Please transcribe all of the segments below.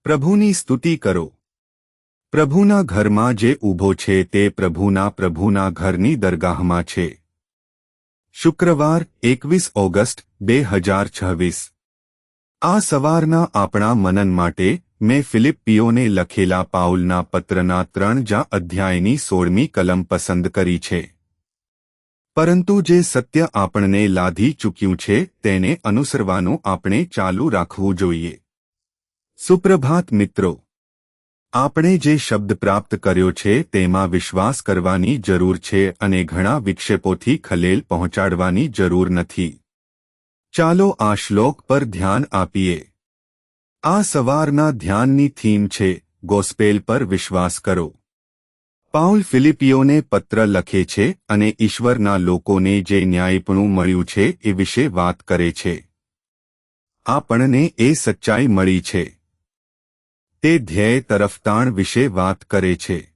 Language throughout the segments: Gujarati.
પ્રભુની સ્તુતિ કરો. પ્રભુના ઘરમાં જે ઊભો છે તે પ્રભુના ઘરની દરગાહમાં છે. શુક્રવાર 21 ઓગસ્ટ 2026. આ સવારના આપણા મનન માટે મેં ફિલિપ્પીઓને લખેલા પાઉલના પત્રના 3 અધ્યાયની 16મી કલમ પસંદ કરી છે. પરંતુ જે સત્ય આપણને લાધી ચૂક્યું છે તેને અનુસરવાનું આપણે ચાલુ રાખવું જોઈએ. સુપ્રભાત મિત્રો. આપણે જે શબ્દ પ્રાપ્ત કર્યો છે તેમાં વિશ્વાસ કરવાની જરૂર છે અને ઘણા વિક્ષેપોથી ખલેલ પહોંચાડવાની જરૂર નથી. ચાલો આ શ્લોક પર ધ્યાન આપીએ. આ સવારના ધ્યાનની થીમ છે ગોસ્પેલ પર વિશ્વાસ કરો. પાઉલ ફિલિપીઓને પત્ર લખે છે અને ઈશ્વરના લોકોને જે ન્યાયપણું મળ્યું છે એ વિશે વાત કરે છે. આપણને એ સચ્ચાઈ મળી છે. તે ધ્યેય તરફ તાણ વિશે વાત કરે છે.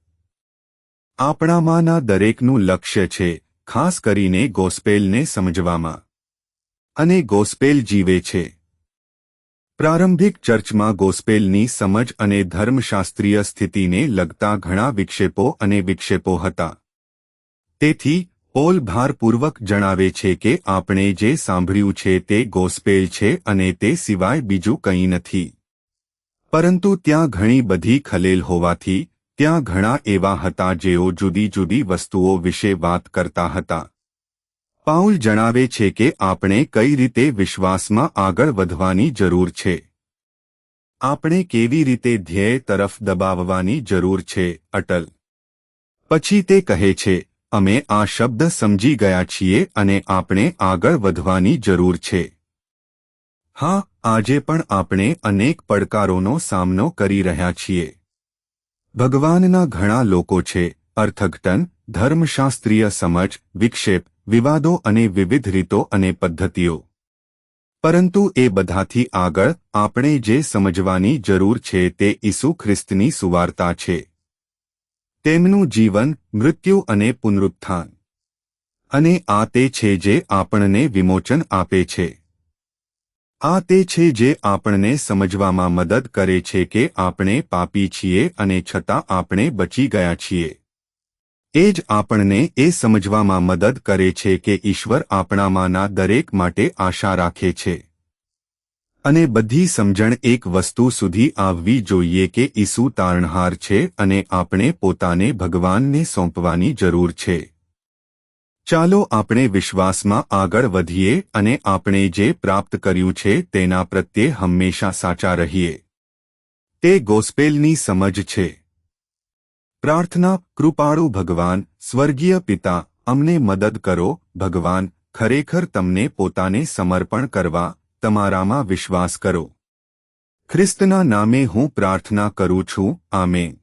આપણામાંના દરેકનું લક્ષ્ય છે ખાસ કરીને ગોસ્પેલને સમજવામાં. અને ગોસ્પેલ જીવે છે. પ્રારંભિક ચર્ચમાં ગોસ્પેલની સમજ અને ધર્મશાસ્ત્રીય સ્થિતિને લગતા ઘણા વિક્ષેપો હતા. તેથી પોલ ભારપૂર્વક જણાવે છે કે આપણે જે સાંભળ્યું છે તે ગોસ્પેલ છે અને તે સિવાય બીજું કંઈ નથી. પરંતુ ત્યાં ઘણી બધી ખલેલ હોવાથી ત્યાં ઘણા એવા હતા જેઓ જુદી જુદી વસ્તુઓ વિશે વાત કરતા હતા. પાઉલ જણાવે છે કે આપણે કઈ રીતે વિશ્વાસમાં આગળ વધવાની જરૂર છે. આપણે કેવી રીતે ધ્યેય તરફ દબાવવાની જરૂર છે. અટલ. પછી તે કહે છે, અમે આ શબ્દ સમજી ગયા છીએ અને આપણે આગળ વધવાની જરૂર છે. હા, આજે પણ આપણે અનેક પડકારોનો સામનો કરી રહ્યા છીએ. ભગવાનના ઘણા લોકો છે, અર્થઘટન, ધર્મશાસ્ત્રીય સમજ, વિક્ષેપ, વિવાદો અને વિવિધ રીતો અને પદ્ધતિઓ. પરંતુ એ બધાથી આગળ આપણે જે સમજવાની જરૂર છે તે ઈસુ ખ્રિસ્તની સુવાર્તા છે. તેમનું જીવન, મૃત્યુ અને પુનરુત્થાન. અને આ તે છે જે આપણને વિમોચન આપે છે. આ તે છે જે આપણને સમજવામાં મદદ કરે છે કે આપણે પાપી છીએ અને છતાં આપણે બચી ગયા છીએ. એ જ આપણને એ સમજવામાં મદદ કરે છે કે ઈશ્વર આપણામાંના દરેક માટે આશા રાખે છે. અને બધી સમજણ એક વસ્તુ સુધી આવવી જોઈએ કે ઈસુ તારણહાર છે અને આપણે પોતાને ભગવાનને સોંપવાની જરૂર છે. ચાલો આપણે વિશ્વાસમાં આગળ વધીએ અને આપણે જે પ્રાપ્ત કર્યું છે તેના પ્રત્યે હંમેશા સાચા રહીએ. તે ગોસ્પેલની સમજ છે. પ્રાર્થના. કૃપાળુ ભગવાન, સ્વર્ગીય પિતા, અમને મદદ કરો. ભગવાન, ખરેખર તમને પોતાને સમર્પણ કરવા, તમારામાં વિશ્વાસ કરો. ખ્રિસ્તના નામે હું પ્રાર્થના કરું છું. આમેન.